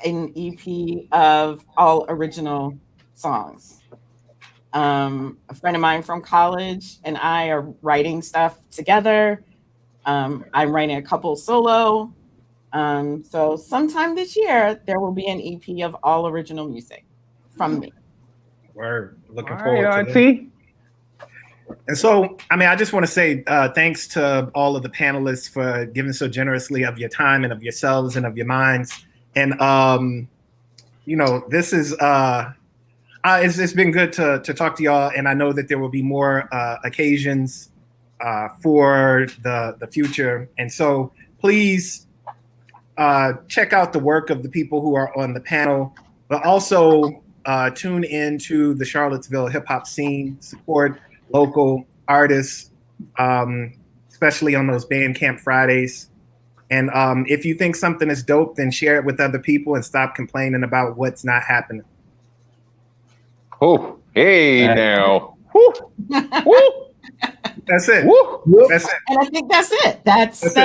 an EP of all original songs. A friend of mine from college and I are writing stuff together. I'm writing a couple solo. So sometime this year, there will be an EP of all original music from me. We're looking forward to it. And so, I just want to say thanks to all of the panelists for giving so generously of your time and of yourselves and of your minds. And, this is... it's been good to talk to y'all, and I know that there will be more occasions for the future. And so please check out the work of the people who are on the panel, but also tune into the Charlottesville hip hop scene, support local artists, especially on those Bandcamp Fridays. And if you think something is dope, then share it with other people and stop complaining about what's not happening. Oh, hey now. Woo. Woo. That's it. Woo! That's it. And I think that's it. That's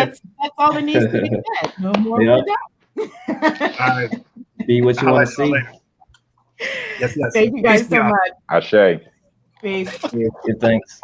all that needs to be said. No more. Yep. We're done. Be what you I'll want let to y'all see. later. Yes, yes. Thank you guys Peace, so y'all. much. Ashe. Peace. Good, thanks.